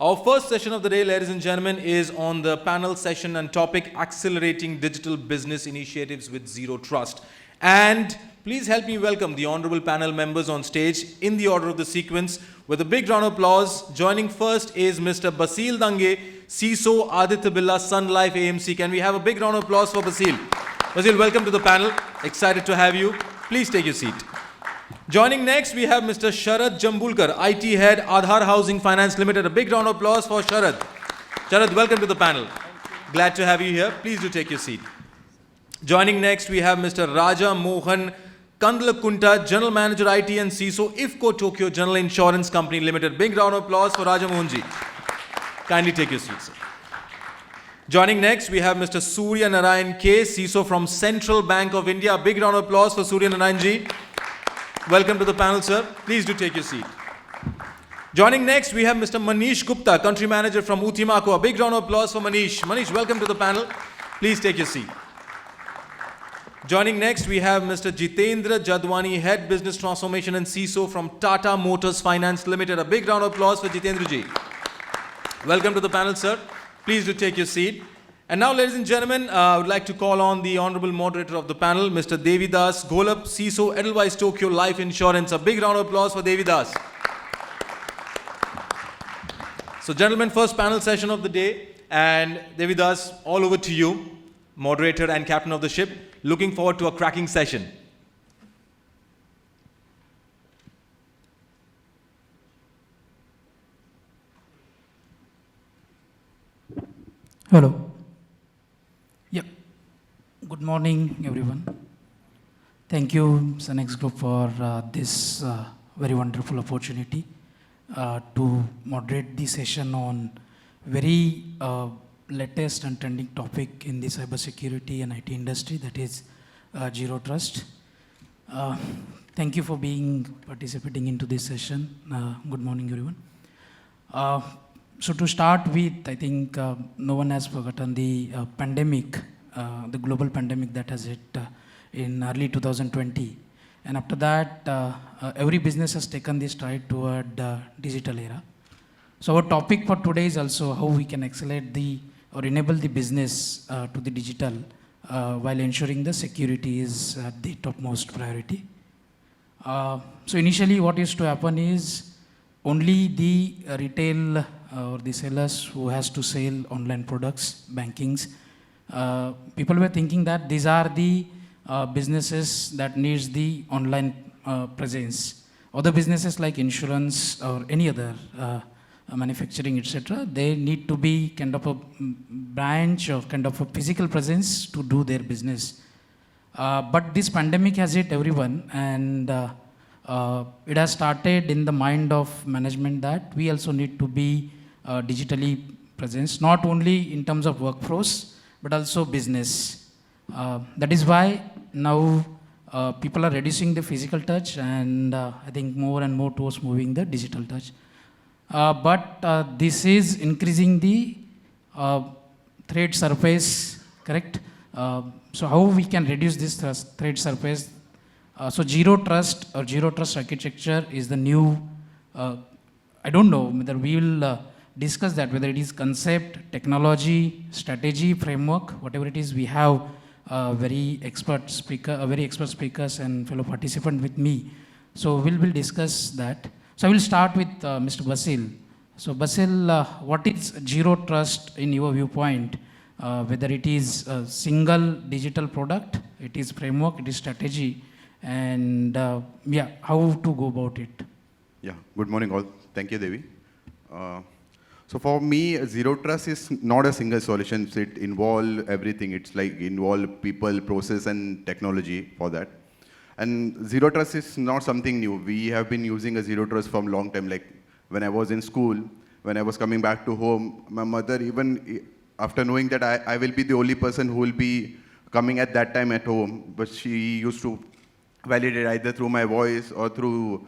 Our first session of the day, ladies and gentlemen, is on the panel session and topic Accelerating Digital Business Initiatives with Zero Trust. And please help me welcome the honorable panel members on stage in the order of the sequence with a big round of applause. Joining first is Mr. Basil Dange, CISO, Aditya, Birla, Sunlife, AMC. Can we have a big round of applause for Basil? Basil, welcome to the panel. Excited to have you. Please take your seat. Joining next, we have Mr. SHARAD JAMBUKAR, IT Head, Aadhar Housing Finance Limited. A big round of applause for SHARAD. SHARAD, welcome to the panel. Glad to have you here. Please do take your seat. Joining next, we have Mr. Raja Mohan Kandlakunta, General Manager IT and CISO, IFFCO Tokio General Insurance Company Limited. Big round of applause for Raja Mohanji. Kindly take your seat, sir. Joining next, we have Mr. SURYANARAYANAN K, CISO from Central Bank of India. Big round of applause for SURYANARAYANji. Welcome to the panel, sir. Please do take your seat. Joining next, we have Mr. Manish Gupta, Country Manager from Utimaco. A big round of applause for Manish. Manish, welcome to the panel. Please take your seat. Joining next, we have Mr. Jitendra, Jadhwani, Head Business Transformation and CISO from Tata Motors Finance Limited. A big round of applause for Jitendra ji. Welcome to the panel, sir. Please do take your seat. And now, ladies and gentlemen, I would like to call on the honorable moderator of the panel, Mr. Devidas, Gholap, CISO, Edelweiss Tokyo Life Insurance. A big round of applause for Devidas. So, gentlemen, first panel session of the day. And Devidas, all over to you, moderator and captain of the ship. Looking forward to a cracking session. Hello. Yeah. Good morning, everyone. Thank you, Synnex Group, for this very wonderful opportunity to moderate the session on very latest and trending topic in the cybersecurity and IT industry, that is Zero Trust. Thank you for participating into this session. Good morning, everyone. So to start with, I think no one has forgotten the pandemic, the global pandemic that has hit in early 2020. And after that, every business has taken this stride toward digital era. So our topic for today is also how we can accelerate or enable the business to the digital while ensuring the security is the topmost priority. So initially what used to happen is only the retail or the sellers who has to sell online products, bankings, people were thinking that these are the businesses that needs the online presence. Other businesses like insurance or any other manufacturing, etc., they need to be kind of a branch or kind of a physical presence to do their business. But this pandemic has hit everyone, and it has started in the mind of management that we also need to be digitally present, not only in terms of workforce, but also business. That is why now people are reducing the physical touch, and I think more and more towards moving the digital touch. But this is increasing the threat surface, correct? So how we can reduce this threat surface? So Zero Trust or Zero Trust architecture is the new, I don't know whether we will discuss that, whether it is concept, technology, strategy, framework, whatever it is. We have very expert speakers and fellow participants with me. So we'll discuss that. So I will start with Mr. Basil. So Basil, what is Zero Trust in your viewpoint? Whether it is a single digital product, it is framework, it is strategy, and yeah, how to go about it? Yeah, good morning all. Thank you, Devi. So for me, Zero Trust is not a single solution. It involves everything. It's like involve people, process, and technology for that. And Zero Trust is not something new. We have been using a Zero Trust from a long time. Like when I was in school, when I was coming back to home, my mother, even after knowing that I will be the only person who will be coming at that time at home, but she used to validate either through my voice or through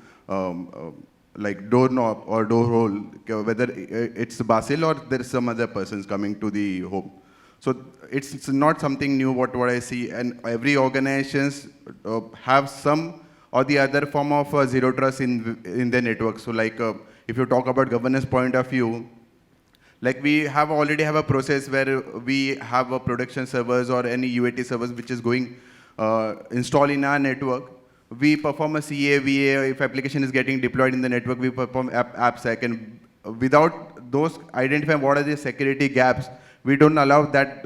like doorknob or door hole, whether it's Basil or there's some other persons coming to the home. So it's not something new what I see, and every organizations have some or the other form of Zero Trust in their network. So like if you talk about governance point of view, Like we have already have a process where we have a production servers or any UAT servers which is going installed in our network. We perform a CA, VA, if application is getting deployed in the network, we perform AppSec, and without those identifying what are the security gaps, we don't allow that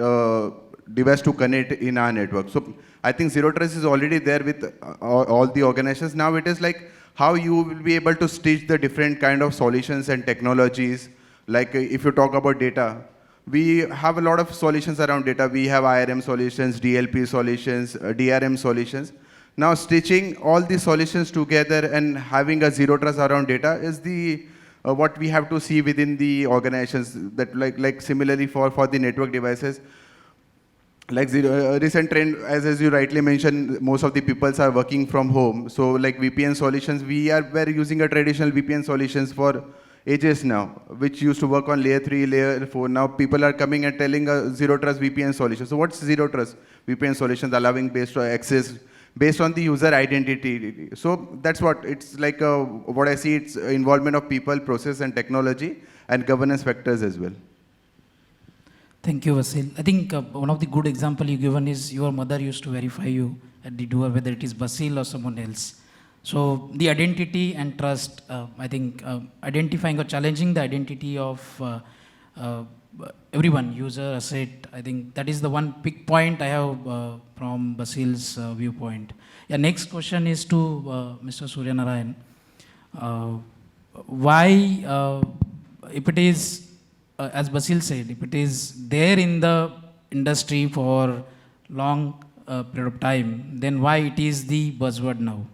device to connect in our network. So I think Zero Trust is already there with all the organizations. Now it is like how you will be able to stitch the different kind of solutions and technologies. Like if you talk about data, we have a lot of solutions around data. We have IRM solutions, DLP solutions, DRM solutions. Now stitching all these solutions together and having a Zero Trust around data is the what we have to see within the organizations. That like similarly for the network devices, like recent trend, as you rightly mentioned, most of the people are working from home. So like VPN solutions, we're using a traditional VPN solutions for ages now, which used to work on layer 3, layer 4. Now people are coming and telling a Zero Trust VPN solution. So what's Zero Trust VPN solutions? Allowing based on access based on the user identity. So that's what it's like. What I see, it's involvement of people, process, and technology, and governance factors as well. Thank you, Basil. I think one of the good example you given is your mother used to verify you at the door, whether it is Basil or someone else. So the identity and trust, I think identifying or challenging the identity of everyone, user, asset, I think that is the one big point I have from Basil's viewpoint. Yeah, next question is to Mr. Suryanarayan. Why, if it is, as Basil said, if it is there in the industry for long period of time, then why it is the buzzword now?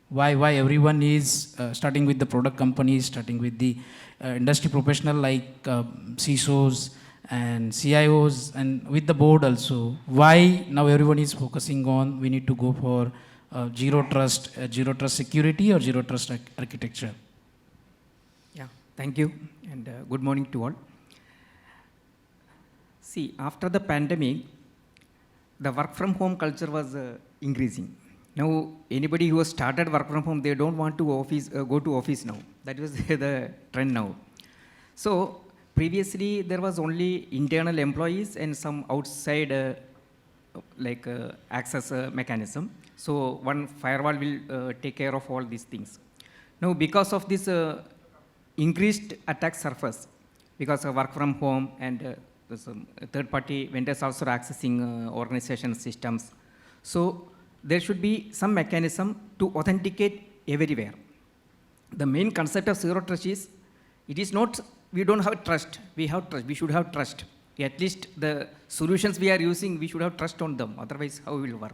Why everyone is starting with the product companies, starting with the industry professional like CISOs and CIOs and with the board also. Why now everyone is focusing on we need to go for zero trust security or zero trust architecture? Yeah, thank you and good morning to all. See, after the pandemic, the work from home culture was increasing. Now, anybody who has started work from home, they don't want to go to office now. That was the trend now. So, previously, there was only internal employees and some outside access mechanism. So, one firewall will take care of all these things. Now, because of this increased attack surface, because of work from home and third-party vendors also are accessing organization systems. So, there should be some mechanism to authenticate everywhere. The main concept of zero trust is, it is not, we don't have trust, we have trust, we should have trust. At least the solutions we are using, we should have trust on them, otherwise how it will work.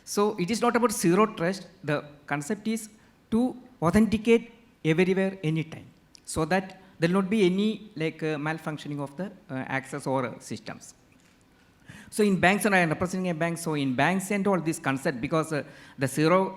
So it is not about zero trust, the concept is to authenticate everywhere, anytime, so that there will not be any malfunctioning of the access or systems. So in banks, and I am representing a bank, so in banks and all this concept, because the zero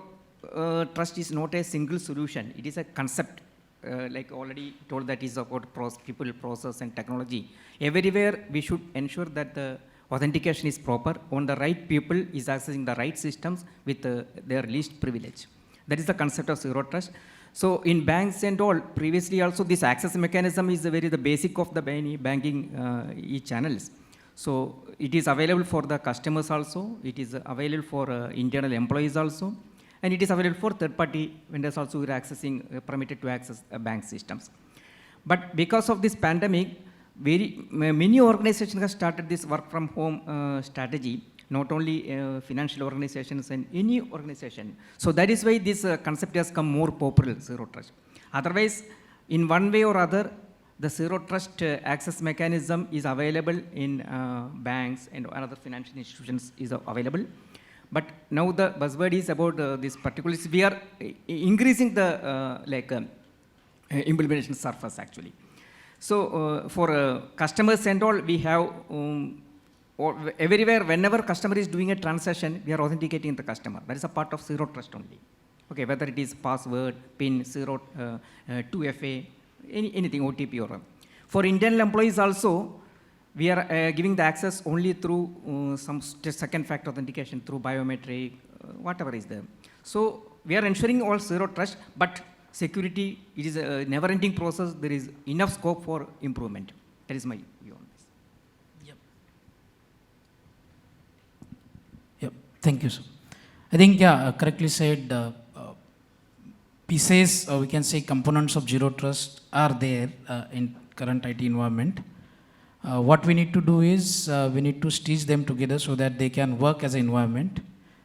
trust is not a single solution, it is a concept, like already told, that is about people, process and technology. Everywhere we should ensure that the authentication is proper, on the right people is accessing the right systems with their least privilege. That is the concept of zero trust. So in banks and all, previously also this access mechanism is the basic of the banking e-channels. So it is available for the customers also, it is available for internal employees also, and it is available for third-party vendors also who are accessing, permitted to access bank systems. But because of this pandemic, many organizations have started this work from home strategy, not only financial organizations and any organization. So that is why this concept has come more popular, zero trust. Otherwise, in one way or other, the zero trust access mechanism is available in banks and other financial institutions is available. But now the buzzword is about this particular, we are increasing the implementation surface actually. So for customers and all, we have everywhere, whenever customer is doing a transaction, we are authenticating the customer. That is a part of zero trust only. Okay, whether it is password, PIN, 2FA, anything, OTP or for internal employees also, we are giving the access only through some second factor authentication through biometric, whatever is there. So we are ensuring all zero trust, but security, it is a never-ending process. There is enough scope for improvement. That is my view on this. Yep. Yep. Thank you, sir. I think, correctly said, pieces, we can say components of zero trust are there in current IT environment. What we need to do is we need to stitch them together so that they can work as an environment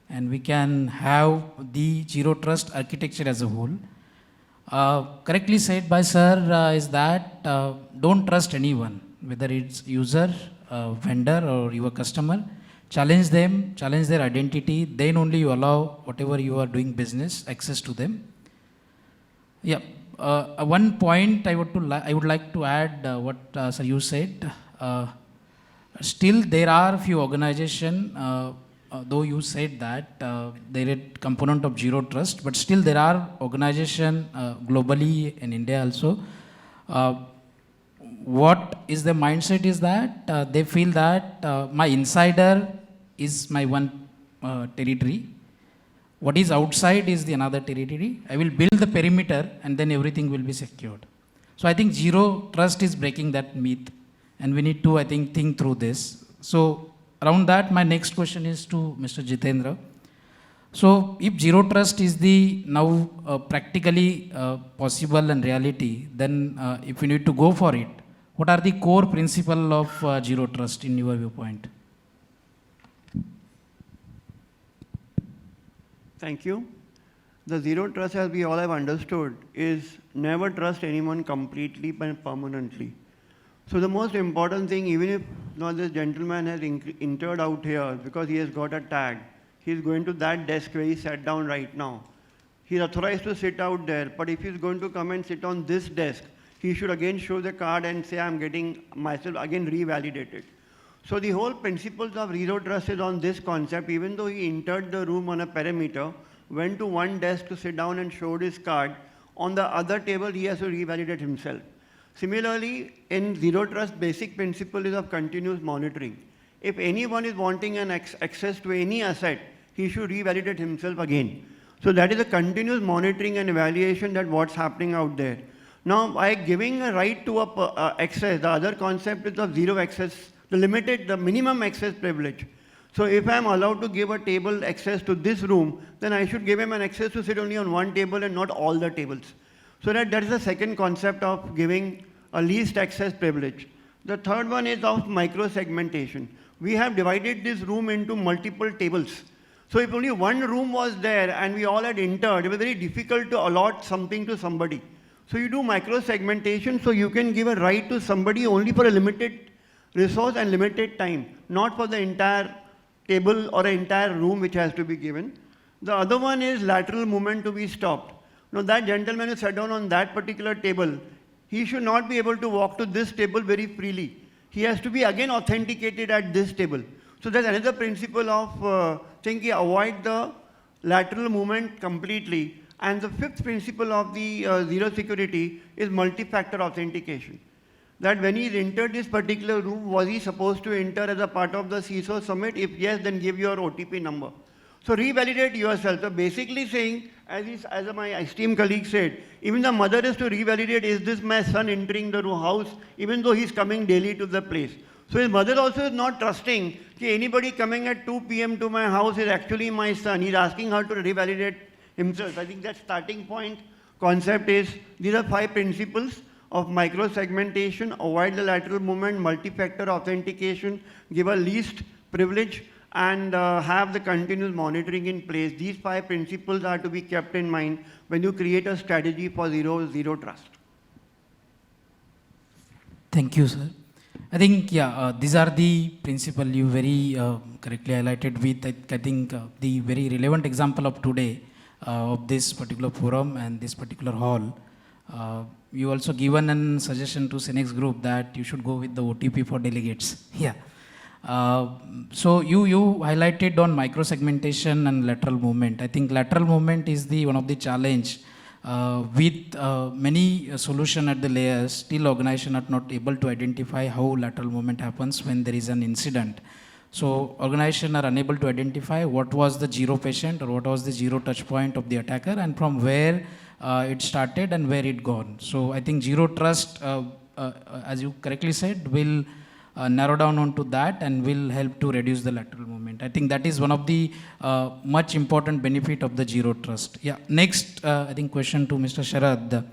and we can have the zero trust architecture as a whole. Correctly said by sir is that don't trust anyone, whether it's user, vendor or your customer. Challenge them, challenge their identity, then only you allow whatever you are doing business access to them. Yeah, one point I would like to add what sir you said. Still there are few organizations, though you said that there is component of zero trust, but still there are organizations globally in India also. What is the mindset is that they feel that my insider is my one territory. What is outside is the another territory. I will build the perimeter and then everything will be secured. So I think zero trust is breaking that myth and we need to, I think through this. So around that, my next question is to Mr. Jitendra. So if zero trust is the now practically possible and reality, then if we need to go for it, what are the core principles of zero trust in your viewpoint? Thank you. The zero trust, as we all have understood, is never trust anyone completely and permanently. So the most important thing, even if this gentleman has entered out here because he has got a tag, he is going to that desk where he sat down right now. He is authorized to sit out there, but if he is going to come and sit on this desk, he should again show the card and say, I'm getting myself again revalidated. So the whole principles of zero trust is on this concept. Even though he entered the room on a perimeter, went to one desk to sit down and showed his card, on the other table he has to revalidate himself. Similarly, in zero trust, basic principle is of continuous monitoring. If anyone is wanting an access to any asset, he should revalidate himself again. So that is a continuous monitoring and evaluation that what's happening out there. Now, by giving a right to access, the other concept is of zero access, the minimum access privilege. So if I'm allowed to give a table access to this room, then I should give him an access to sit only on one table and not all the tables. So that is the second concept of giving a least access privilege. The third one is of micro-segmentation. We have divided this room into multiple tables. So if only one room was there and we all had entered, it was very difficult to allot something to somebody. So you do micro-segmentation, so you can give a right to somebody only for a limited resource and limited time, not for the entire table or an entire room which has to be given. The other one is lateral movement to be stopped. Now that gentleman who sat down on that particular table, he should not be able to walk to this table very freely. He has to be again authenticated at this table. So that's another principle of thinking avoid the lateral movement completely. And the fifth principle of the zero security is multi-factor authentication. That when he entered this particular room, was he supposed to enter as a part of the CISO summit? If yes, then give your OTP number. So revalidate yourself. So basically saying, as my esteemed colleague said, even the mother is to revalidate, is this my son entering the house, even though he's coming daily to the place. So his mother also is not trusting that anybody coming at 2 p.m. to my house is actually my son. He's asking her to revalidate himself. I think that starting point concept is, these are 5 principles of micro-segmentation, avoid the lateral movement, multi-factor authentication, give a least privilege, and have the continuous monitoring in place. These 5 principles are to be kept in mind when you create a strategy for zero trust. Thank you, sir. I think, these are the principles you very correctly highlighted with, I think, the very relevant example of today of this particular forum and this particular hall. You also given a suggestion to Synnex group that you should go with the OTP for delegates. Yeah. So you highlighted on micro-segmentation and lateral movement. I think lateral movement is one of the challenge with many solution at the layers. Still organization are not able to identify how lateral movement happens when there is an incident. So organization are unable to identify what was the zero patient or what was the zero touch point of the attacker and from where it started and where it gone. So I think zero trust as you correctly said, will narrow down onto that and will help to reduce the lateral movement. I think that is one of the much important benefit of the zero trust. Yeah. Next, I think question to Mr. Sharad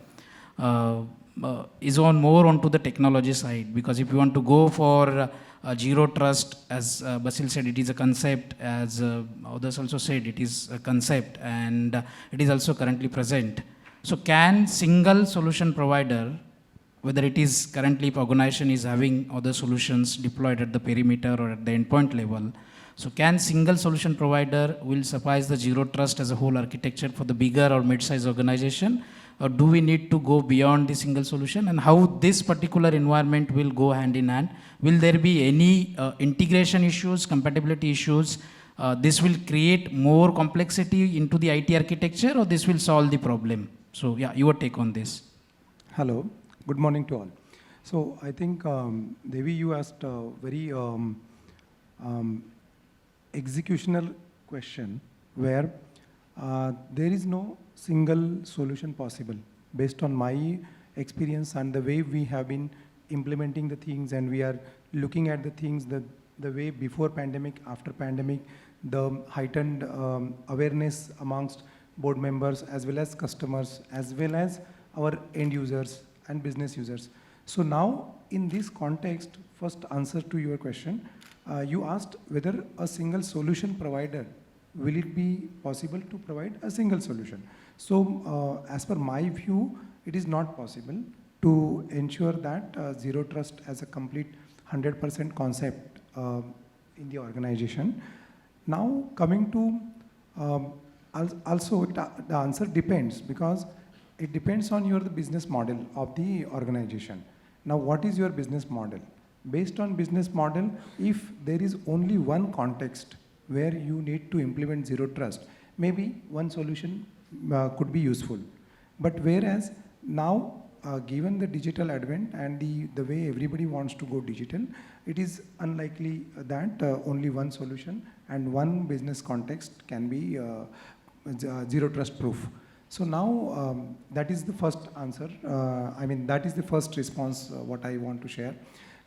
is on more onto the technology side, because if you want to go for zero trust, as Basil said, it is a concept, as others also said, it is a concept, and it is also currently present. So can single solution provider, whether it is currently if organization is having other solutions deployed at the perimeter or at the endpoint level, so can single solution provider will suffice the zero trust as a whole architecture for the bigger or mid-sized organization, or do we need to go beyond the single solution, and how this particular environment will go hand in hand? Will there be any integration issues, compatibility issues? This will create more complexity into the IT architecture, or this will solve the problem? So yeah, your take on this. Hello, good morning to all. So I think, Devi, you asked a very executional question where there is no single solution possible. Based on my experience and the way we have been implementing the things, and we are looking at the things the way before pandemic, after pandemic, the heightened awareness amongst board members as well as customers, as well as our end users and business users. So now in this context, first answer to your question, you asked whether a single solution provider, will it be possible to provide a single solution? So as per my view, it is not possible to ensure that zero trust as a complete 100% concept in the organization. Now coming to also the answer depends, because it depends on the business model of the organization. Now what is your business model? Based on business model, if there is only one context where you need to implement zero trust, maybe one solution could be useful. But whereas now, given the digital advent and the way everybody wants to go digital, it is unlikely that only one solution and one business context can be zero trust proof. So now that is the first answer. I mean, that is the first response what I want to share.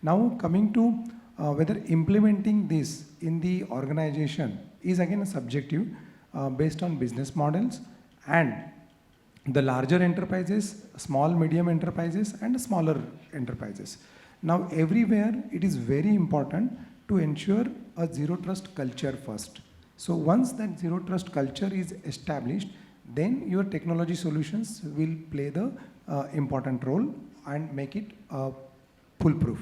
Now coming to whether implementing this in the organization is again a subjective based on business models, and the larger enterprises, small, medium enterprises, and smaller enterprises. Now everywhere it is very important to ensure a zero trust culture first. So once that zero trust culture is established, then your technology solutions will play the important role and make it foolproof.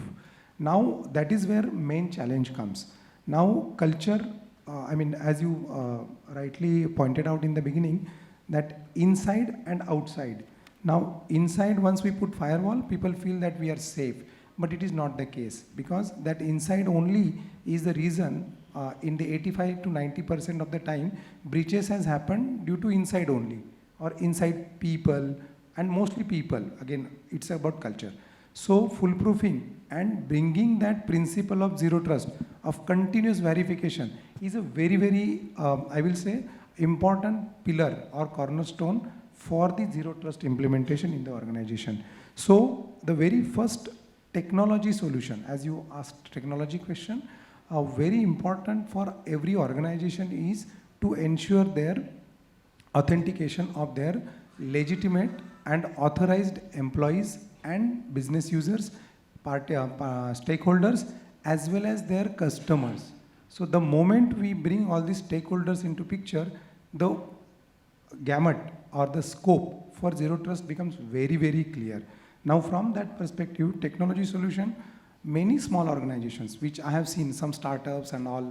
Now that is where main challenge comes. Now culture, I mean, as you rightly pointed out in the beginning, that inside and outside. Now inside, once we put firewall, people feel that we are safe, but it is not the case, because that inside only is the reason in the 85 to 90% of the time breaches has happened due to inside only, or inside people, and mostly people. Again, it's about culture. So foolproofing and bringing that principle of zero trust, of continuous verification, is a very, very, I will say, important pillar or cornerstone for the zero trust implementation in the organization. So the very first technology solution, as you asked technology question, very important for every organization is to ensure their authentication of their legitimate and authorized employees and business users, stakeholders, as well as their customers. So the moment we bring all these stakeholders into picture, the gamut or the scope for zero trust becomes very, very clear. Now from that perspective, technology solution, many small organizations, which I have seen, some startups and all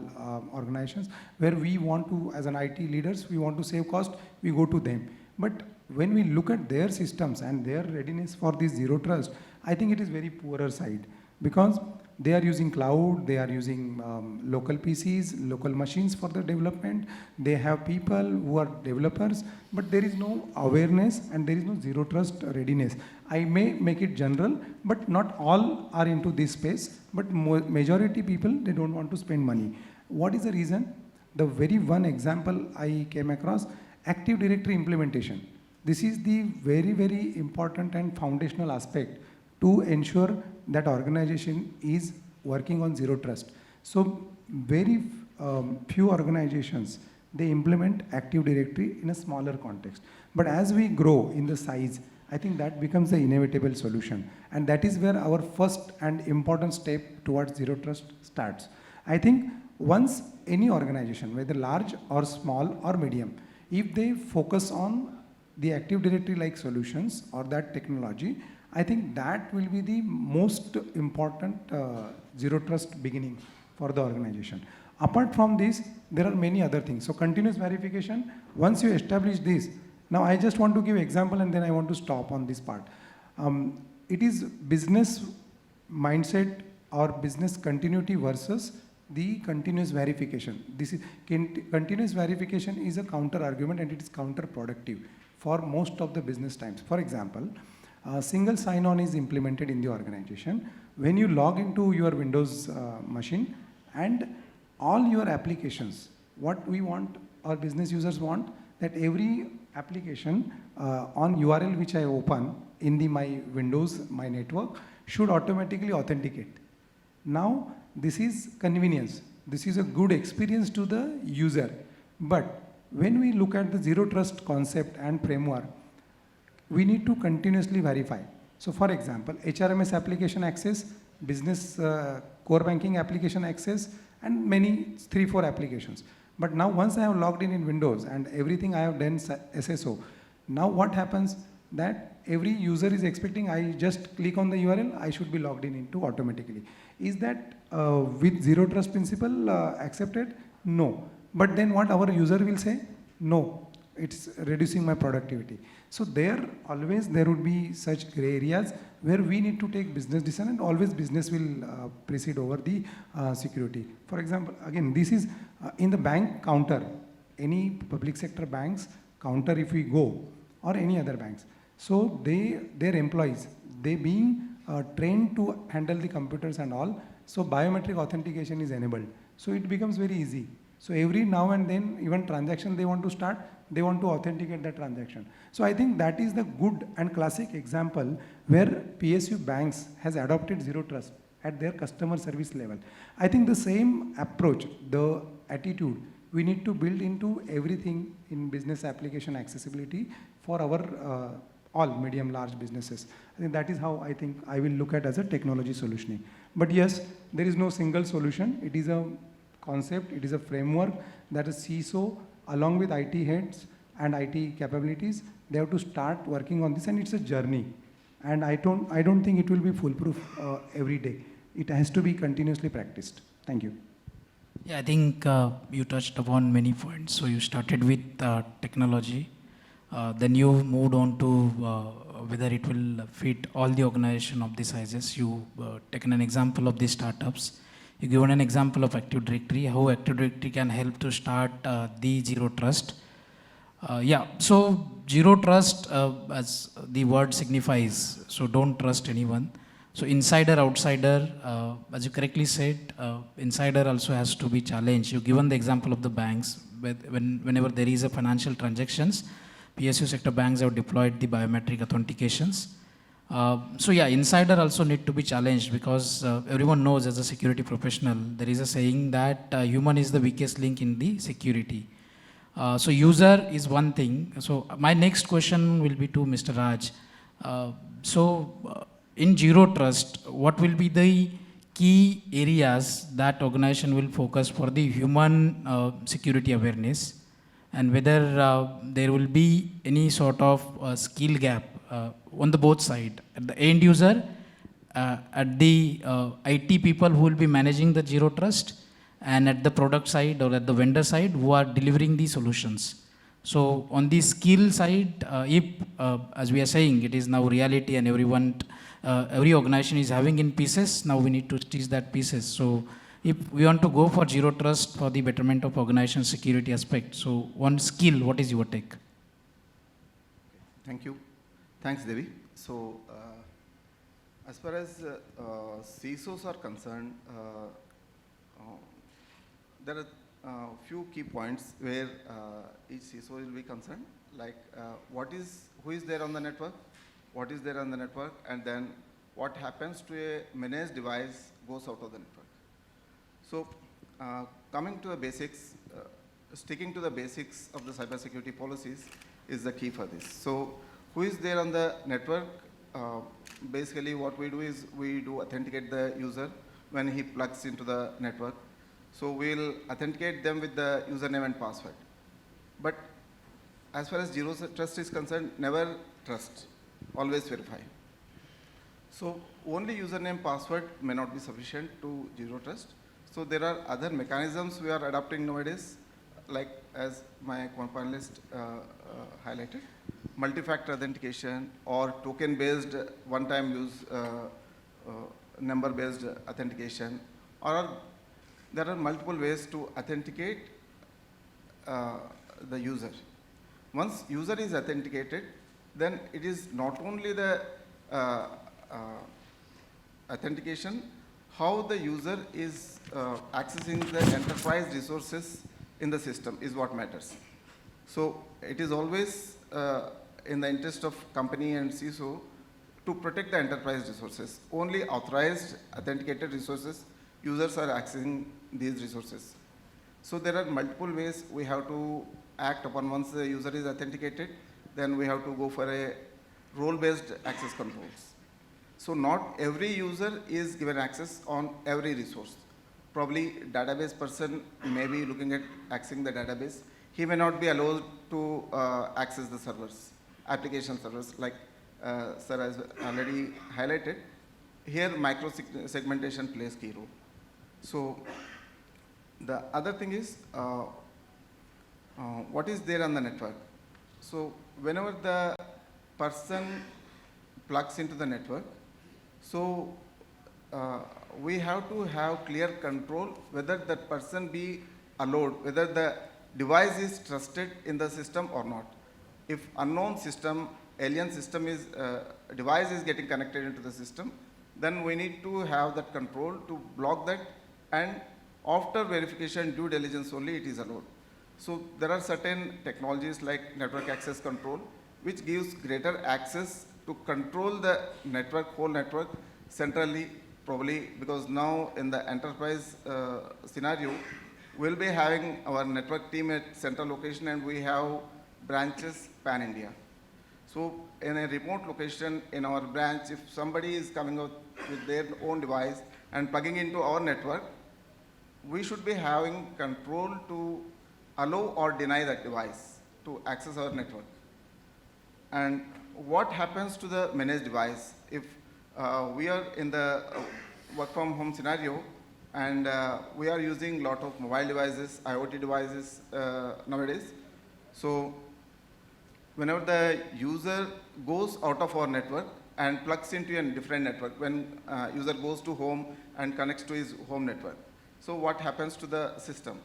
organizations, where we want to, as an IT leaders, we want to save cost, we go to them. But when we look at their systems and their readiness for this zero trust, I think it is very poorer side, because they are using cloud, they are using local PCs, local machines for the development. They have people who are developers, but there is no awareness and there is no zero trust readiness. I may make it general, but not all are into this space, but majority people, they don't want to spend money. What is the reason? The very one example I came across, Active Directory implementation. This is the very, very important and foundational aspect to ensure that organization is working on zero trust. So very few organizations, they implement Active Directory in a smaller context. But as we grow in the size, I think that becomes the inevitable solution. And that is where our first and important step towards zero trust starts. I think once any organization, whether large or small or medium, if they focus on the Active Directory like solutions or that technology, I think that will be the most important zero trust beginning for the organization. Apart from this, there are many other things. So continuous verification, once you establish this, now I just want to give example and then I want to stop on this part. It is business mindset or business continuity versus the continuous verification. This is continuous verification is a counter argument and it is counterproductive for most of the business times. For example, single sign-on is implemented in the organization. When you log into your Windows machine and all your applications, what we want, our business users want, that every application on URL which I open in my Windows, my network, should automatically authenticate. Now, this is convenience. This is a good experience to the user. But when we look at the zero trust concept and framework, we need to continuously verify. So for example, HRMS application access, business core banking application access, and many 3-4 applications. But now once I have logged in Windows and everything I have done SSO, now what happens that every user is expecting I just click on the URL, I should be logged in into automatically. Is that with zero trust principle accepted? No. But then what our user will say? No, it's reducing my productivity. So there would be such gray areas where we need to take business decision and always business will precede over the security. For example, again, this is in the bank counter, any public sector banks counter if we go or any other banks. So their employees, they being trained to handle the computers and all, so biometric authentication is enabled. So it becomes very easy. So every now and then, even transaction they want to start, they want to authenticate that transaction. So I think that is the good and classic example where PSU banks has adopted zero trust at their customer service level. I think the same approach, the attitude, we need to build into everything in business application accessibility for our all medium, large businesses. I think that is how I think I will look at as a technology solutioning. But yes, there is no single solution. It is a concept, it is a framework that a CISO along with IT heads and IT capabilities, they have to start working on this, and it's a journey. And I don't think it will be foolproof every day. It has to be continuously practiced. Thank you. Yeah, I think you touched upon many points. So you started with technology, then you moved on to whether it will fit all the organization of the sizes. You taken an example of the startups. You given an example of Active Directory, how Active Directory can help to start the zero trust. Yeah, so zero trust, as the word signifies, so don't trust anyone. So insider, outsider, as you correctly said, insider also has to be challenged. You've given the example of the banks, whenever there is a financial transactions, PSU sector banks have deployed the biometric authentications. So yeah, insider also need to be challenged because everyone knows as a security professional, there is a saying that human is the weakest link in the security. So user is one thing. So my next question will be to Mr. Raj. In zero trust, what will be the key areas that organization will focus for the human security awareness, and whether there will be any sort of skill gap on the both side, at the end user, at the IT people who will be managing the zero trust, and at the product side or at the vendor side who are delivering the solutions. So on the skill side, if as we are saying, it is now reality and every organization is having in pieces, now we need to teach that pieces. So if we want to go for zero trust for the betterment of organization security aspect, so one skill, what is your take? Thank you. Thanks, Devi. So, as far as CISOs are concerned, there are few key points where each CISO will be concerned, like who is there on the network, what is there on the network, and then what happens to a managed device goes out of the network. So coming to the basics, sticking to the basics of the cybersecurity policies is the key for this. So who is there on the network? Basically what we do is we do authenticate the user when he plugs into the network. So we'll authenticate them with the username and password. But as far as zero trust is concerned, never trust, always verify. So only username password may not be sufficient to zero trust. So there are other mechanisms we are adopting nowadays, like as my panelist highlighted, multi-factor authentication or token-based one-time use number-based authentication, or there are multiple ways to authenticate the user. Once user is authenticated, then it is not only the authentication, how the user is accessing the enterprise resources in the system is what matters. So it is always in the interest of company and CISO to protect the enterprise resources. Only authorized, authenticated resources, users are accessing these resources. So there are multiple ways we have to act upon. Once the user is authenticated, then we have to go for a role-based access controls. So not every user is given access on every resource. Probably database person may be looking at accessing the database. He may not be allowed to access the servers, application servers, like sir has already highlighted. Here micro-segmentation plays key role. So the other thing is what is there on the network. So whenever the person plugs into the network, so we have to have clear control whether that person be allowed, whether the device is trusted in the system or not. If unknown system, alien system is, device is getting connected into the system, then we need to have that control to block that, and after verification, due diligence only it is allowed. So there are certain technologies like network access control, which gives greater access to control the network, whole network centrally, probably because now in the enterprise scenario, we'll be having our network team at central location and we have branches pan-India. So in a remote location in our branch, if somebody is coming out with their own device and plugging into our network, we should be having control to allow or deny that device to access our network. And what happens to the managed device if we are in the work from home scenario and we are using a lot of mobile devices, IoT devices nowadays. So whenever the user goes out of our network and plugs into a different network, when user goes to home and connects to his home network, so what happens to the system?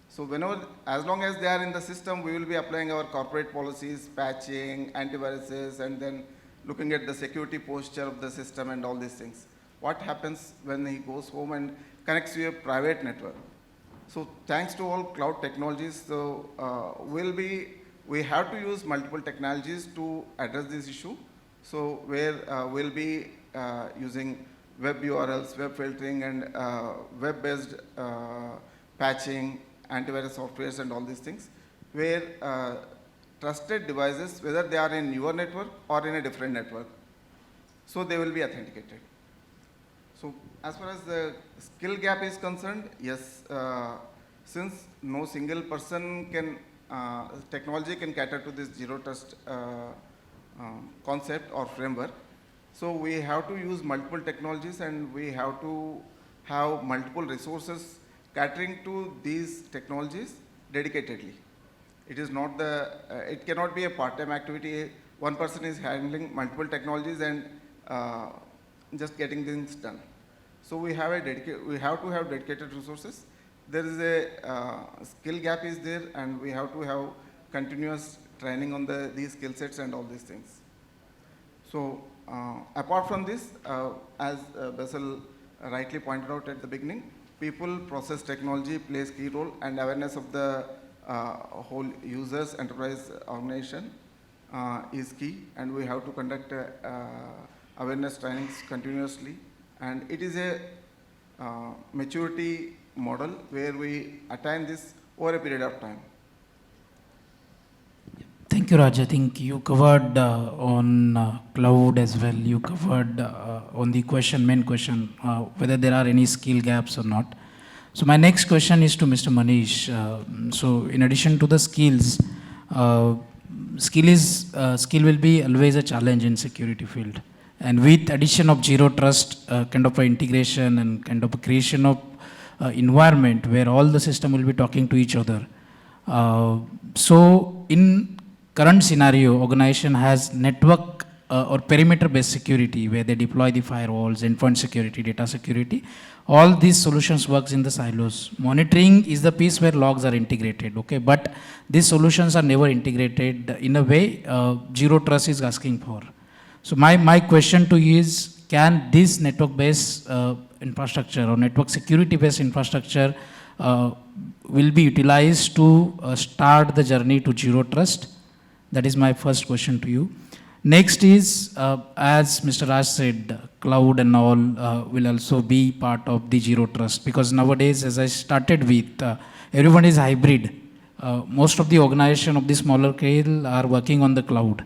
So whenever, as long as they are in the system, we will be applying our corporate policies, patching, antiviruses, and then looking at the security posture of the system and all these things. What happens when he goes home and connects to a private network? So thanks to all cloud technologies, so we have to use multiple technologies to address this issue. So where we'll be using web URLs, web filtering, and web-based patching, antivirus softwares, and all these things, where trusted devices, whether they are in your network or in a different network, so they will be authenticated. So as far as the skill gap is concerned, yes, since no single person can, technology can cater to this zero trust concept or framework, so we have to use multiple technologies and we have to have multiple resources catering to these technologies dedicatedly. It is not the, it cannot be a part-time activity. One person is handling multiple technologies and just getting things done. So we have we have to have dedicated resources. There is a skill gap is there, and we have to have continuous training on these skill sets and all these things. So apart from this, as Basil rightly pointed out at the beginning, people, process, technology plays key role, and awareness of the whole users, enterprise organization is key, and we have to conduct awareness trainings continuously, and it is a maturity model where we attain this over a period of time. Thank you, Raj. I think you covered on cloud as well. You covered on the main question, whether there are any skill gaps or not. So my next question is to Mr. Manish. So in addition to the skills, skill will be always a challenge in security field. And with addition of zero trust, kind of a integration and kind of a creation of environment where all the system will be talking to each other. So in current scenario, organization has network or perimeter-based security where they deploy the firewalls, endpoint security, data security. All these solutions works in the silos. Monitoring is the piece where logs are integrated, okay? But these solutions are never integrated in a way zero trust is asking for. So my question to you is, can this network-based infrastructure or network security-based infrastructure will be utilized to start the journey to zero trust? That is my first question to you. Next is, as Mr. Raj said, cloud and all will also be part of the zero trust, because nowadays, as I started with, everyone is hybrid. Most of the organization of the smaller scale are working on the cloud.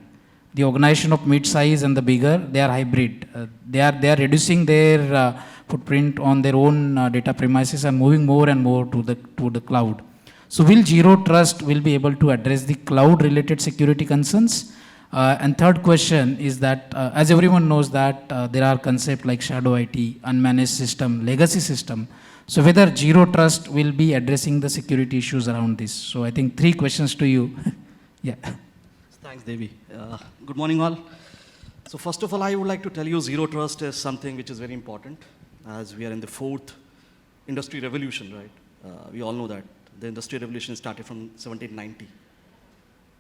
The organization of mid-size and the bigger, they are hybrid. They are reducing their footprint on their own data premises and moving more and more to the cloud. So will zero trust will be able to address the cloud related security concerns? And third question is that, as everyone knows that there are concepts like shadow IT, unmanaged system, legacy system. So whether zero trust will be addressing the security issues around this. So I think 3 questions to you. Yeah. Thanks, Devi. Good morning, all. So first of all, I would like to tell you zero trust is something which is very important, as we are in the 4th industry revolution, right? We all know that. The industrial revolution started from 1790.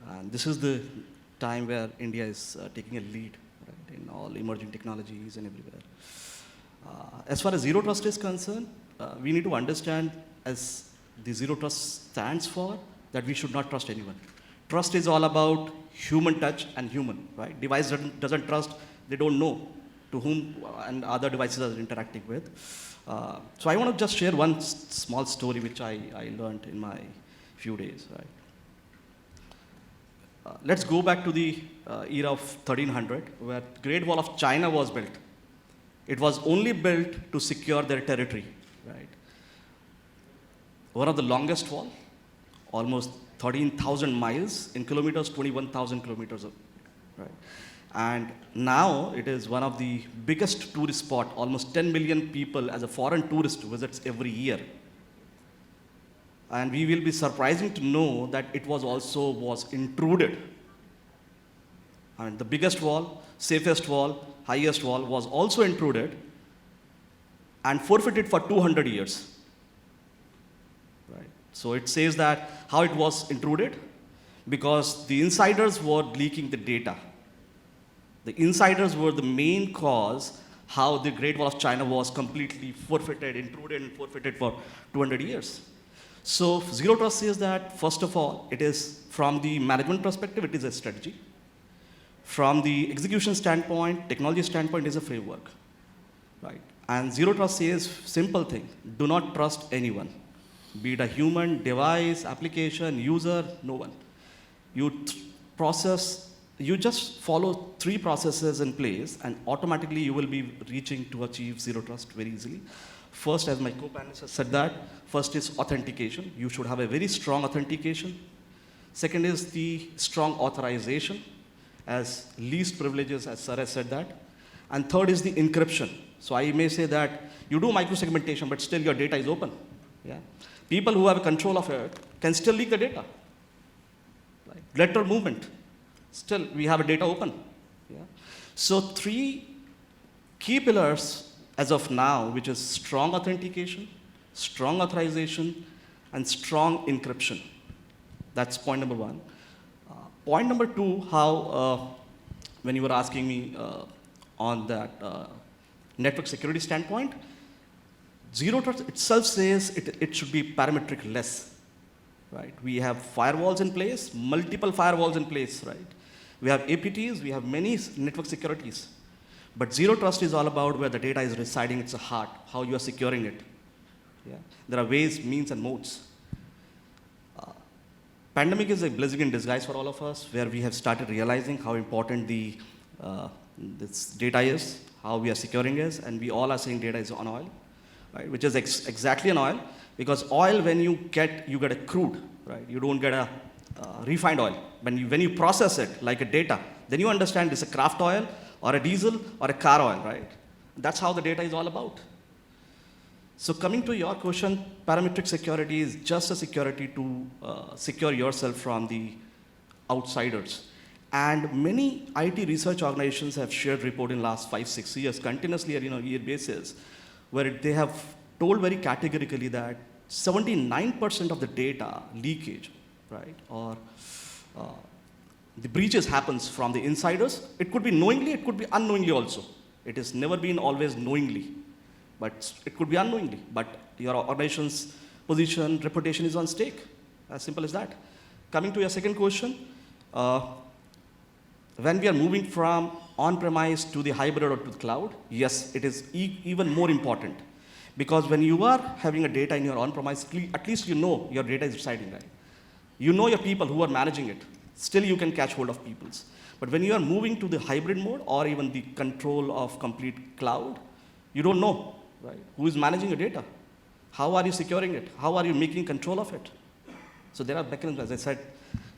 And this is the time where India is taking a lead, right, in all emerging technologies and everywhere. As far as zero trust is concerned, we need to understand, as the zero trust stands for, that we should not trust anyone. Trust is all about human touch and human, right? Device doesn't trust, they don't know to whom and other devices are interacting with. So I want to just share one small story which I learned in my few days, right? Let's go back to the era of 1300, where the Great Wall of China was built. It was only built to secure their territory, right? One of the longest wall, almost 13,000 miles, in kilometers, 21,000 kilometers, right? And now it is one of the biggest tourist spot, almost 10 million people as a foreign tourist visits every year. And we will be surprising to know that it was intruded. And the biggest wall, safest wall, highest wall was also intruded and forfeited for 200 years. Right? So it says that how it was intruded, because the insiders were leaking the data. The insiders were the main cause how the Great Wall of China was completely forfeited, intruded and forfeited for 200 years. So zero trust says that, first of all, it is from the management perspective, it is a strategy. From the execution standpoint, technology standpoint, it is a framework, right? And zero trust says simple thing: do not trust anyone, be it a human, device, application, user, no one. You just follow 3 processes in place, and automatically you will be reaching to achieve zero trust very easily. First, as my co-panelist has said that, first is authentication. You should have a very strong authentication. Second is the strong authorization, as least privileges, as Sir has said that. And third is the encryption. So I may say that you do micro-segmentation, but still your data is open. Yeah? People who have control of it can still leak the data. Like lateral movement, still we have a data open. Yeah? So 3 key pillars as of now, which is strong authentication, strong authorization, and strong encryption. That's point number 1. Point number 2, how, when you were asking me on that network security standpoint, zero trust itself says it should be parametric less, right? We have firewalls in place, multiple firewalls in place, right? We have APTs, we have many network securities. But zero trust is all about where the data is residing, it's a heart, how you are securing it. Yeah? There are ways, means, and modes. Pandemic is a blessing in disguise for all of us, where we have started realizing how important this data is, how we are securing it, and we all are saying data is on oil, right? Which is exactly an oil, because oil, when you get a crude, right? You don't get a refined oil. When you process it like a data, then you understand it's a craft oil, or a diesel, or a car oil, right? That's how the data is all about. So coming to your question, parametric security is just a security to secure yourself from the outsiders. And many IT research organizations have shared report in last 5-6 years, continuously on a year basis, where they have told very categorically that 79% of the data leakage, right, or the breaches happens from the insiders. It could be knowingly, it could be unknowingly also. It has never been always knowingly, but it could be unknowingly. But your organization's position, reputation is on stake. As simple as that. Coming to your second question, when we are moving from on-premise to the hybrid or to the cloud, yes, it is even more important. Because when you are having a data in your on-premise, at least you know your data is residing, right? You know your people who are managing it. Still you can catch hold of people's. But when you are moving to the hybrid mode or even the control of complete cloud, you don't know, right? Who is managing your data? How are you securing it? How are you making control of it? So there are mechanisms, as I said,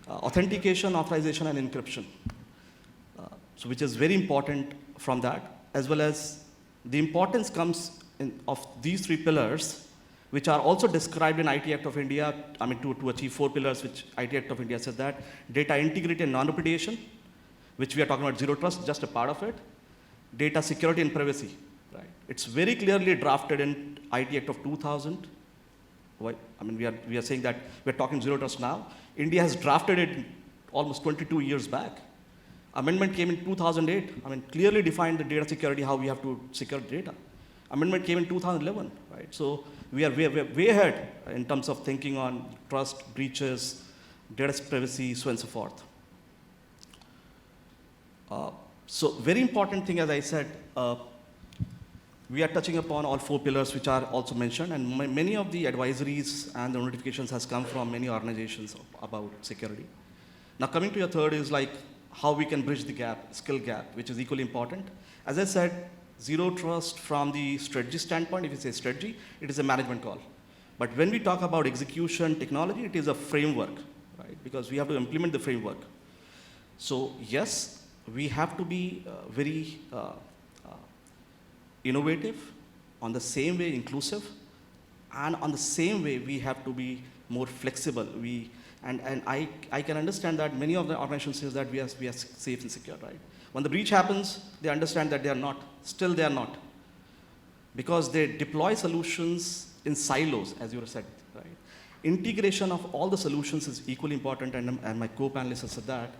authentication, authorization, and encryption. So which is very important from that, as well as the importance comes of these three pillars, which are also described in IT Act of India, to achieve 4 pillars, which IT Act of India says that, data integrity and non-repudiation, which we are talking about zero trust, just a part of it, data security and privacy, right? It's very clearly drafted in IT Act of 2000. We are saying that we're talking zero trust now. India has drafted it almost 22 years back. Amendment came in 2008, clearly defined the data security, how we have to secure data. Amendment came in 2011, right? So we are way ahead in terms of thinking on trust, breaches, data privacy, so on and so forth. So very important thing, as I said, we are touching upon all 4 pillars which are also mentioned, and many of the advisories and the notifications has come from many organizations about security. Now coming to your third is like how we can bridge the gap, skill gap, which is equally important. As I said, zero trust from the strategy standpoint, if you say strategy, it is a management call. But when we talk about execution technology, it is a framework, right? Because we have to implement the framework. So yes, we have to be very innovative, on the same way inclusive, and on the same way we have to be more flexible. And I can understand that many of the organizations say that we are safe and secure, right? When the breach happens, they understand that they are not. Still they are not. Because they deploy solutions in silos, as you said, right? Integration of all the solutions is equally important, and my co-panelists have said that.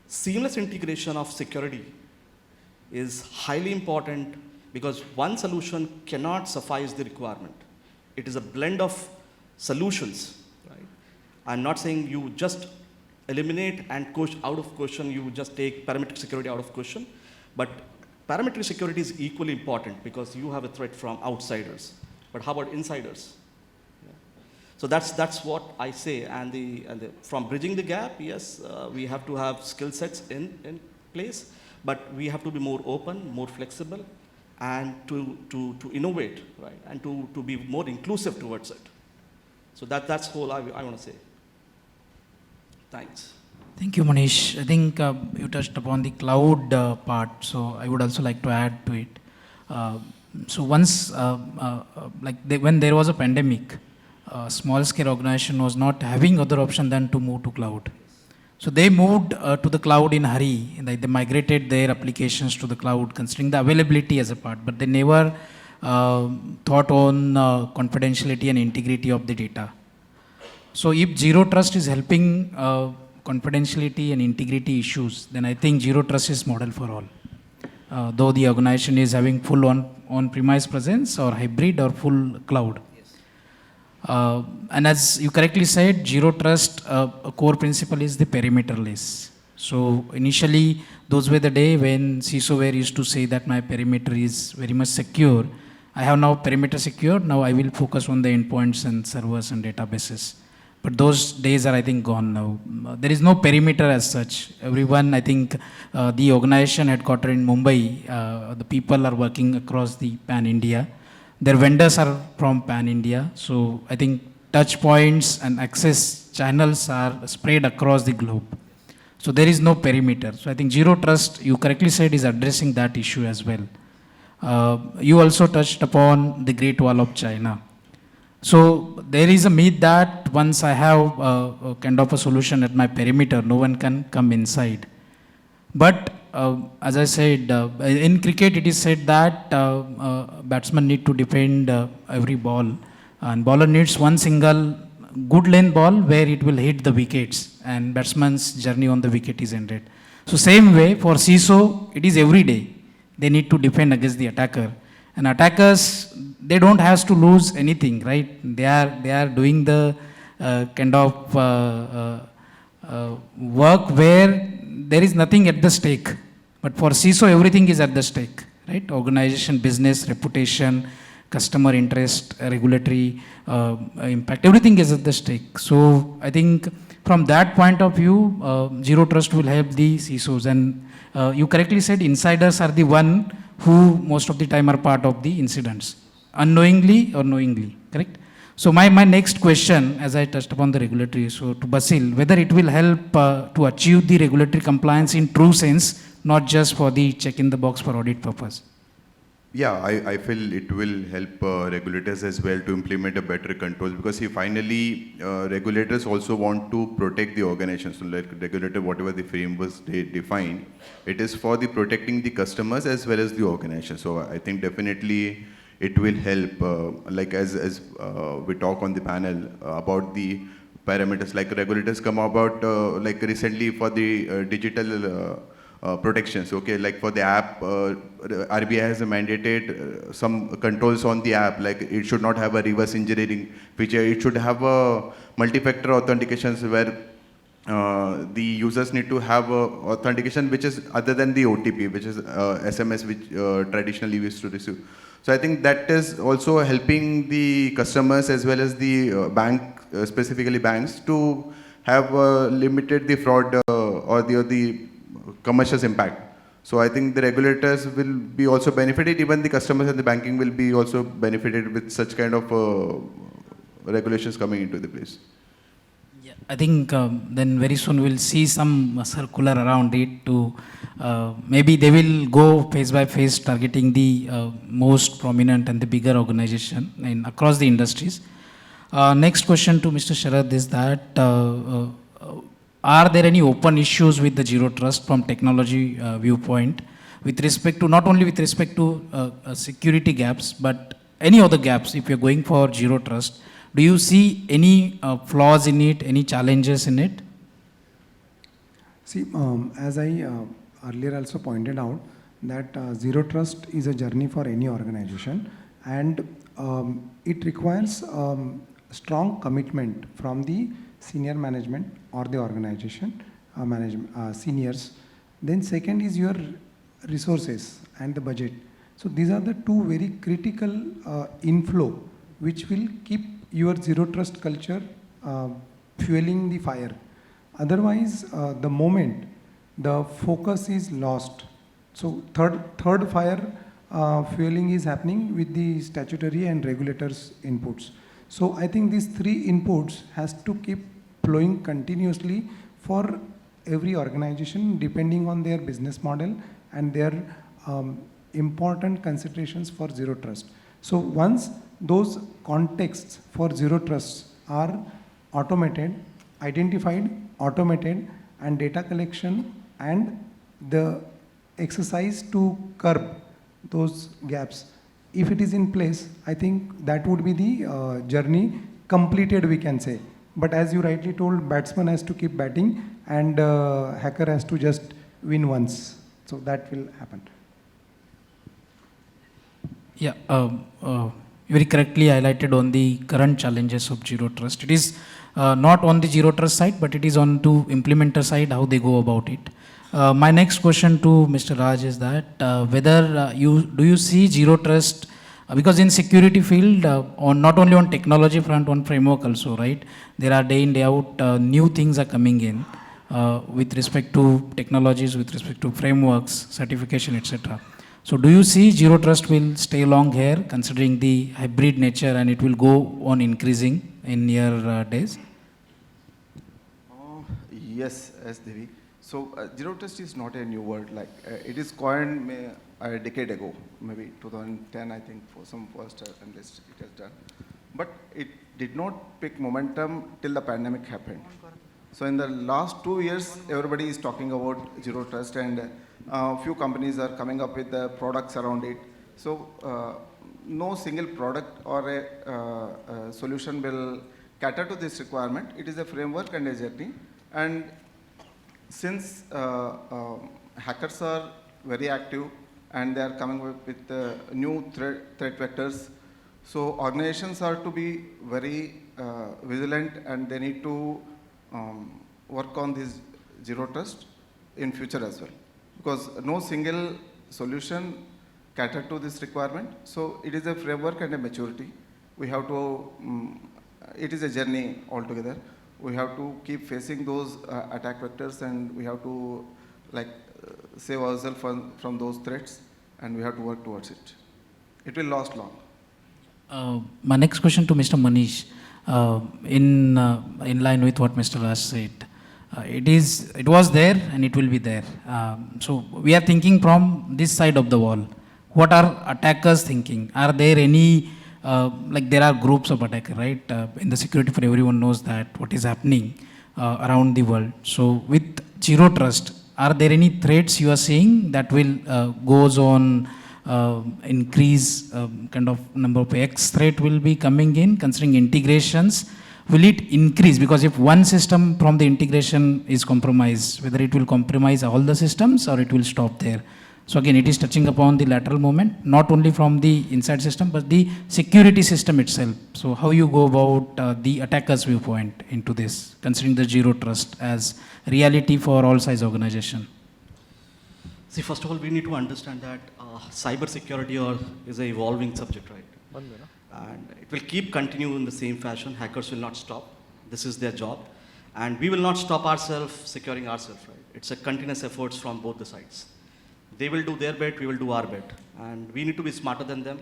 Seamless integration of security is highly important because one solution cannot suffice the requirement. It is a blend of solutions, right? I'm not saying you just eliminate and out of question, you just take parametric security out of question, but parametric security is equally important because you have a threat from outsiders. But how about insiders? Yeah. So that's what I say, and from bridging the gap, yes, we have to have skill sets in place, but we have to be more open, more flexible, and to innovate, right? And to be more inclusive towards it. So that's all I want to say. Thanks. Thank you, Manish. I think you touched upon the cloud part, so I would also like to add to it. So once, when there was a pandemic, small-scale organization was not having other option than to move to cloud. So they moved to the cloud in a hurry. They migrated their applications to the cloud, considering the availability as a part, but they never thought on confidentiality and integrity of the data. So if zero trust is helping confidentiality and integrity issues, then I think zero trust is model for all. Though the organization is having full on-premise presence or hybrid or full cloud. And as you correctly said, zero trust, a core principle is the perimeterless. So initially, those were the day when CISO were used to say that my perimeter is very much secure. I have now perimeter secured. Now I will focus on the endpoints and servers and databases. But those days are, I think, gone now. There is no perimeter as such. Everyone, I think, the organization headquartered in Mumbai, the people are working across the pan-India. Their vendors are from pan-India. So I think touch points and access channels are spread across the globe. So there is no perimeter. So I think Zero Trust, you correctly said, is addressing that issue as well. You also touched upon the Great Wall of China. So there is a myth that once I have a kind of a solution at my perimeter, no one can come inside. But as I said, in cricket it is said that batsmen need to defend every ball, and bowler needs one single good length ball where it will hit the wickets, and batsman's journey on the wicket is ended. So same way for CISO, it is every day. They need to defend against the attacker. And attackers, they don't have to lose anything, right? They are doing the kind of work where there is nothing at the stake. But for CISO, everything is at the stake, right? Organization, business, reputation, customer interest, regulatory impact, everything is at the stake. So I think from that point of view, Zero Trust will help the CISOs. And you correctly said insiders are the one who most of the time are part of the incidents, unknowingly or knowingly, correct? So my next question, as I touched upon the regulatory, so to Basil, whether it will help to achieve the regulatory compliance in true sense, not just for the check in the box for audit purpose. Yeah, I feel it will help regulators as well to implement a better controls, because see, finally regulators also want to protect the organization. So like regulator, whatever the frameworks they define, it is for the protecting the customers as well as the organization. So I think definitely it will help, like as we talk on the panel about the parameters, like regulators come about like recently for the digital protections, okay, like for the app, RBI has mandated some controls on the app, like it should not have a reverse engineering feature, it should have a multi-factor authentications where the users need to have authentication which is other than the OTP, which is SMS, which traditionally we used to receive. So I think that is also helping the customers as well as the bank, specifically banks, to have limited the fraud or the commercial impact. So I think the regulators will be also benefited, even the customers and the banking will be also benefited with such kind of regulations coming into the place. Yeah, I think then very soon we'll see some circular around it to maybe they will go phase by phase targeting the most prominent and the bigger organization in across the industries. Next question to Mr. Sharad is that are there any open issues with the Zero Trust from technology viewpoint with respect to, not only with respect to security gaps, but any other gaps if you're going for Zero Trust? Do you see any flaws in it, any challenges in it? See, as I earlier also pointed out, that Zero Trust is a journey for any organization, and it requires strong commitment from the senior management or the organization seniors. Then second is your resources and the budget. So these are the two very critical inflow which will keep your Zero Trust culture fueling the fire. Otherwise, the moment the focus is lost, so third fire fueling is happening with the statutory and regulators inputs. So I think these three inputs has to keep flowing continuously for every organization depending on their business model and their important considerations for Zero Trust. So once those contexts for Zero Trust are automated, identified, automated, and data collection and the exercise to curb those gaps, if it is in place, I think that would be the journey completed, we can say. But as you rightly told, batsman has to keep batting and hacker has to just win once. So that will happen. Yeah, very correctly highlighted on the current challenges of zero trust. It is not on the zero trust side, but it is on to implementer side, how they go about it. My next question to Mr. Raj is that whether do you see zero trust, because in security field, on not only on technology front, on framework also, right? There are day in, day out, new things are coming in with respect to technologies, with respect to frameworks, certification, etc. So do you see zero trust will stay long here, considering the hybrid nature, and it will go on increasing in near days? Yes, Devi. So zero trust is not a new word. Like it is coined a decade ago, maybe 2010, I think, for some first analyst it has done. But it did not pick momentum till the pandemic happened. So in the last 2 years, everybody is talking about zero trust, and few companies are coming up with the products around it. So no single product or a solution will cater to this requirement. It is a framework and a journey. And since hackers are very active and they are coming up with new threat vectors, so organizations are to be very vigilant, and they need to work on this zero trust in future as well, because no single solution cater to this requirement. So it is a framework and a maturity. We have to, it is a journey altogether. We have to keep facing those attack vectors, and we have to save ourselves from those threats, and we have to work towards it. It will last long. My next question to Mr. Manish, in line with what Mr. Raj said, it was there and it will be there. So we are thinking from this side of the wall. What are attackers thinking? Are there any, there are groups of attackers, right? In the security for everyone knows that what is happening around the world. So with zero trust, are there any threats you are seeing that will goes on increase kind of number of X threat will be coming in, considering integrations? Will it increase? Because if one system from the integration is compromised, whether it will compromise all the systems or it will stop there. So again, it is touching upon the lateral movement, not only from the inside system, but the security system itself. So how you go about the attacker's viewpoint into this, considering the zero trust as reality for all size organization? See, first of all, we need to understand that cyber security is an evolving subject, right? And it will keep continuing in the same fashion. Hackers will not stop. This is their job. And we will not stop ourselves securing ourselves, right? It's a continuous efforts from both the sides. They will do their bit, we will do our bit. And we need to be smarter than them.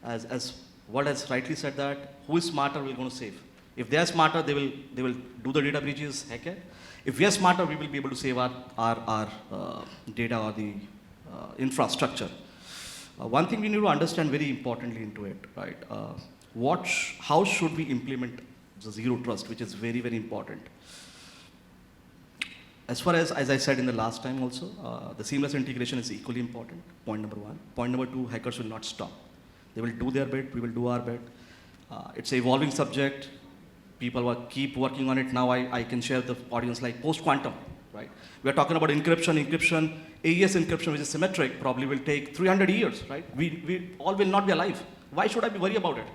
As what has rightly said that, who is smarter, we're going to save. If they are smarter, they will do the data breaches, hack it. If we are smarter, we will be able to save our data or the infrastructure. One thing we need to understand very importantly into it, right? How should we implement the zero trust, which is very, very important. As far as I said in the last time also, the seamless integration is equally important, point number one. Point number two, hackers will not stop. They will do their bit, we will do our bit. It's an evolving subject. People will keep working on it. Now I can share the audience like post-quantum, right? We are talking about encryption, AES encryption, which is symmetric, probably will take 300 years, right? We all will not be alive. Why should I be worried about it?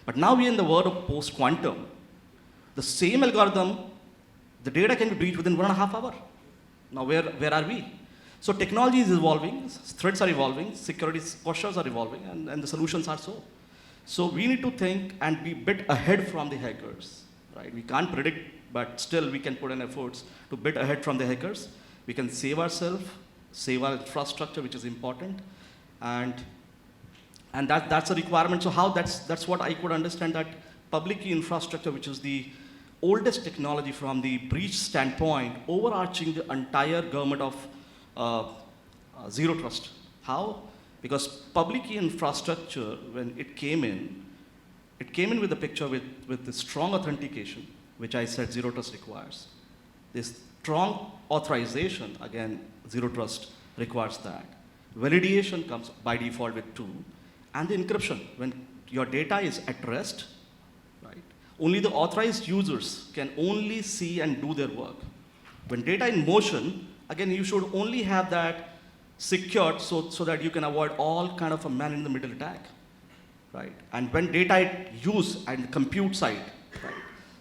But now we are in the world of post-quantum. The same algorithm, the data can be breached within 1.5 hours. Now where are we? So technology is evolving, threats are evolving, security postures are evolving, and the solutions are so. So we need to think and be a bit ahead from the hackers, right? We can't predict, but still we can put in efforts to bit ahead from the hackers. We can save ourselves, save our infrastructure, which is important, and that's a requirement. So how that's what I could understand, that public key infrastructure, which is the oldest technology from the breach standpoint, overarching the entire government of zero trust. How? Because public key infrastructure, when it came in with the picture with the strong authentication, which I said zero trust requires. This strong authorization, again, zero trust requires that. Validation comes by default with 2. And the encryption, when your data is at rest, right? Only the authorized users can only see and do their work. When data in motion, again, you should only have that secured so that you can avoid all kind of a man-in-the-middle attack, right? And when data use and compute side, right,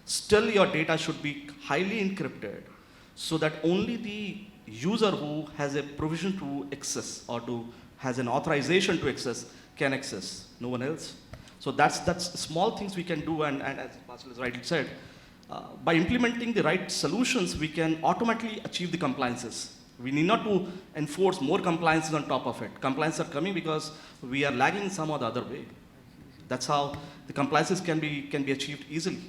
still your data should be highly encrypted so that only the user who has a provision to access or has an authorization to access can access, no one else. So that's small things we can do, and as Basil has rightly said, by implementing the right solutions, we can automatically achieve the compliances. We need not to enforce more compliances on top of it. Compliances are coming because we are lagging in some or the other way. That's how the compliances can be achieved easily.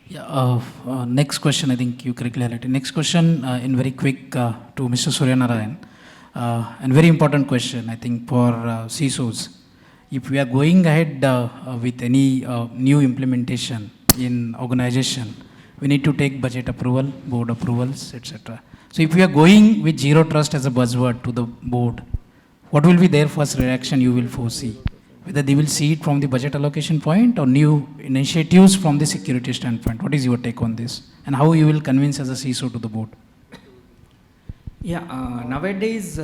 Yeah, next question, I think you correctly highlighted. Next question, in very quick, to Mr. Suryanarayan. And very important question, I think, for CISOs. If we are going ahead with any new implementation in organization, we need to take budget approval, board approvals, etc. So if we are going with zero trust as a buzzword to the board, what will be their first reaction you will foresee? Whether they will see it from the budget allocation point or new initiatives from the security standpoint. What is your take on this? And how you will convince as a CISO to the board? Yeah, nowadays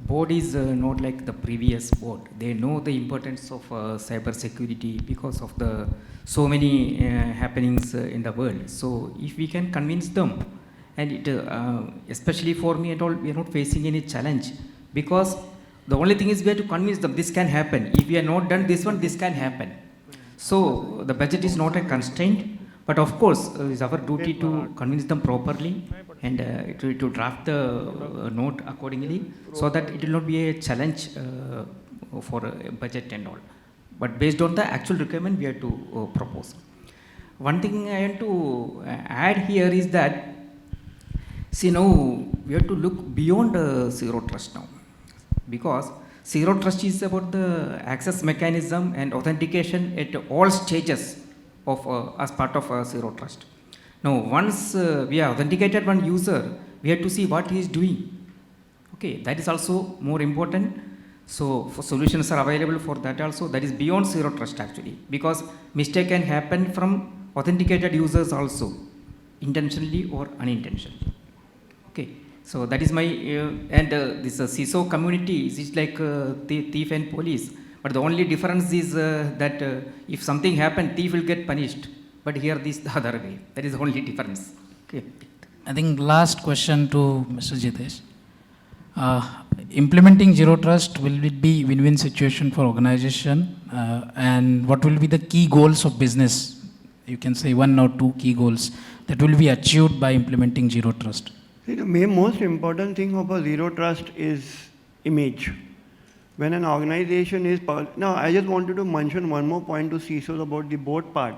board is not like the previous board. They know the importance of cyber security because of the so many happenings in the world. So if we can convince them, and it, especially for me and all, we are not facing any challenge because the only thing is we have to convince them this can happen. If we are not done this one, this can happen. So the budget is not a constraint, but of course it's our duty to convince them properly and to draft the note accordingly so that it will not be a challenge for a budget and all. But based on the actual requirement, we have to propose. One thing I want to add here is that, see, now we have to look beyond zero trust now, because zero trust is about the access mechanism and authentication at all stages of as part of zero trust. Now, once we have authenticated one user, we have to see what he is doing. Okay, that is also more important. So, for solutions are available for that also. That is beyond zero trust actually, because mistake can happen from authenticated users also, intentionally or unintentionally. Okay, so that is my this CISO community is like thief and police. But the only difference is that if something happened, thief will get punished. But here this the other way. That is the only difference. Okay. I think last question to Mr. Jitesh. Implementing zero trust, will it be win-win situation for organization? And what will be the key goals of business? You can say one or two key goals that will be achieved by implementing zero trust. See, the most important thing of a zero trust is image. When an organization is, now I just wanted to mention one more point to CISOs about the board part.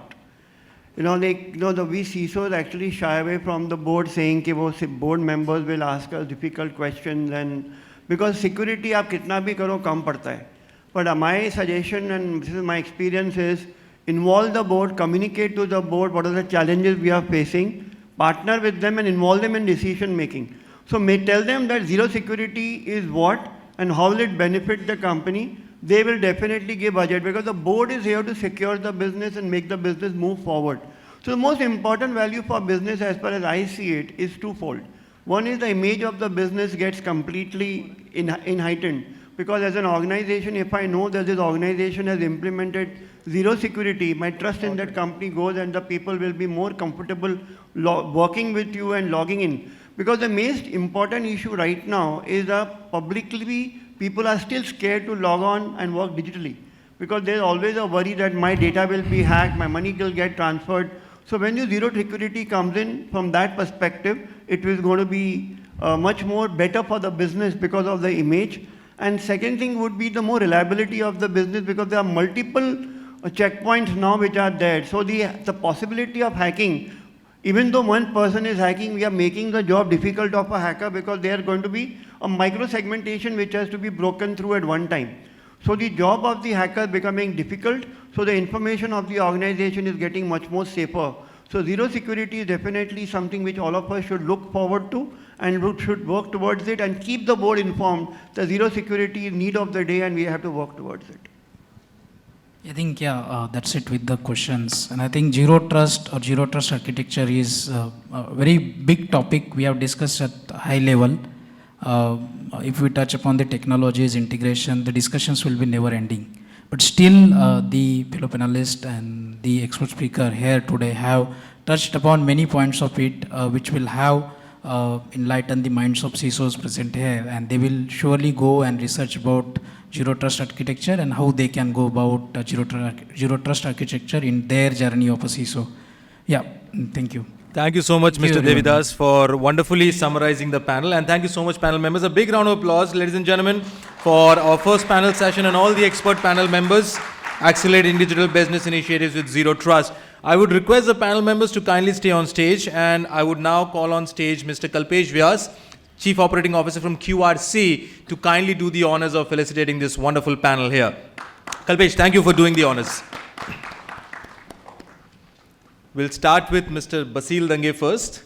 We CISOs actually shy away from the board saying that board members will ask us difficult questions, and because security आप कितना भी करो कम पड़ता है. But my suggestion and this is my experience is involve the board, communicate to the board what are the challenges we are facing, partner with them and involve them in decision making. So may tell them that zero security is what and how will it benefit the company. They will definitely give budget because the board is here to secure the business and make the business move forward. So the most important value for business as far as I see it is twofold. One is the image of the business gets completely heightened because as an organization, if I know that this organization has implemented zero security, my trust in that company goes and the people will be more comfortable working with you and logging in. Because the most important issue right now is publicly people are still scared to log on and work digitally because there's always a worry that my data will be hacked, my money will get transferred. So when you zero security comes in from that perspective, it is going to be much more better for the business because of the image. And second thing would be the more reliability of the business because there are multiple checkpoints now which are there. So the possibility of hacking, even though one person is hacking, we are making the job difficult of a hacker because there are going to be a micro segmentation which has to be broken through at one time. So the job of the hacker is becoming difficult. So the information of the organization is getting much more safer. So zero security is definitely something which all of us should look forward to and should work towards it and keep the board informed that zero security is need of the day and we have to work towards it. I think, that's it with the questions. And I think zero trust or zero trust architecture is a very big topic we have discussed at high level. If we touch upon the technologies, integration, the discussions will be never ending. But still, the fellow panelists and the expert speaker here today have touched upon many points of it, which will have enlightened the minds of CISOs present here, and they will surely go and research about zero trust architecture and how they can go about zero trust architecture in their journey of a CISO. Yeah, thank you. Thank you so much, Thank Mr. you, everyone. Devidas, for wonderfully summarizing the panel. And thank you so much, panel members. A big round of applause, ladies and gentlemen, for our first panel session and all the expert panel members accelerating digital business initiatives with zero trust. I would request the panel members to kindly stay on stage, and I would now call on stage Mr. Kalpesh Vyas, Chief Operating Officer from QRC, to kindly do the honors of felicitating this wonderful panel here. Kalpesh, thank you for doing the honors. We'll start with Mr. Basil Dange first.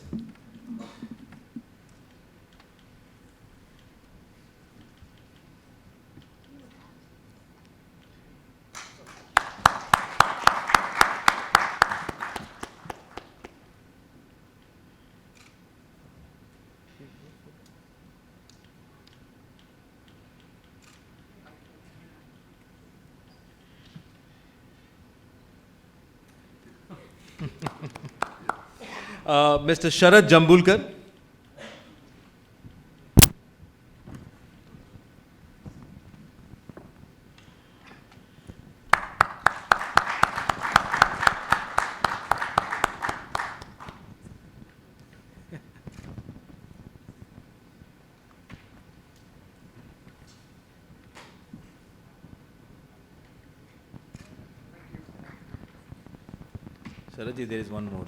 Mr. SHARAD JAMBUKAR. Sharadji, there is one more.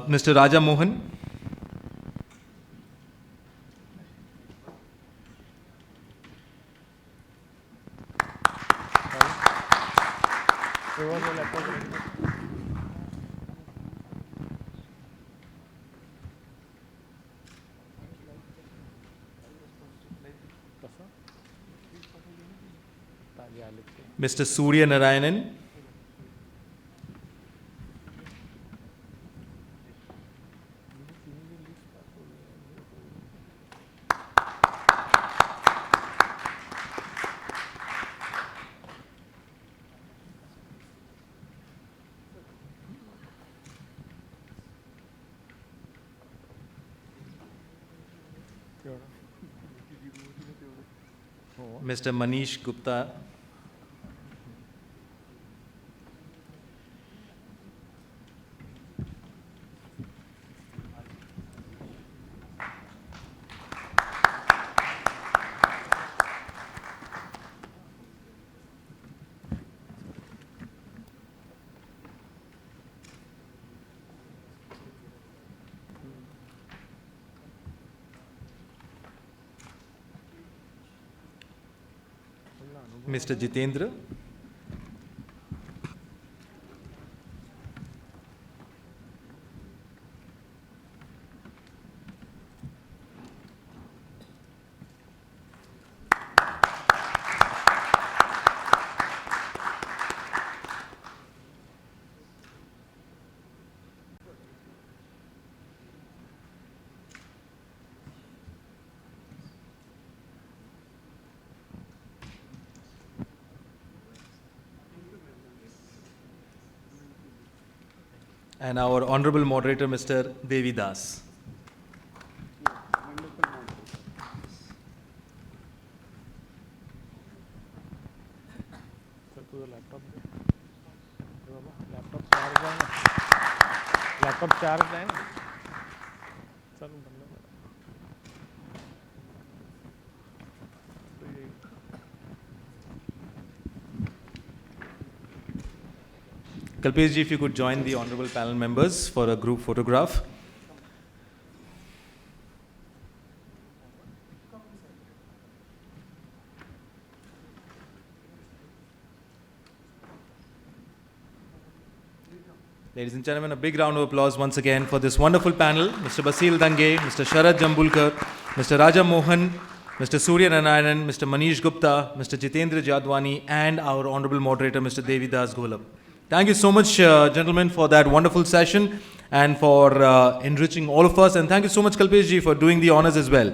Mr. Raja Mohan. Mr. SURYANARAYANAN. Mr. Manish Gupta. Mr. Jitendra. And our honorable moderator, Mr. Devidas. Laptop charge है चलो Kalpesh ji, if you could join the honorable panel members for a group photograph. Ladies and gentlemen, a big round of applause once again for this wonderful panel. Mr. Basil Dange, Mr. SHARAD JAMBUKAR, Mr. Raja Mohan, Mr. SURYANARAYANAN, Mr. Manish Gupta, Mr. Jitendra Jadhwani, and our honorable moderator, Mr. Devidas Gholap. Thank you so much, gentlemen, for that wonderful session and for enriching all of us. And thank you so much, Kalpesh ji, for doing the honors as well.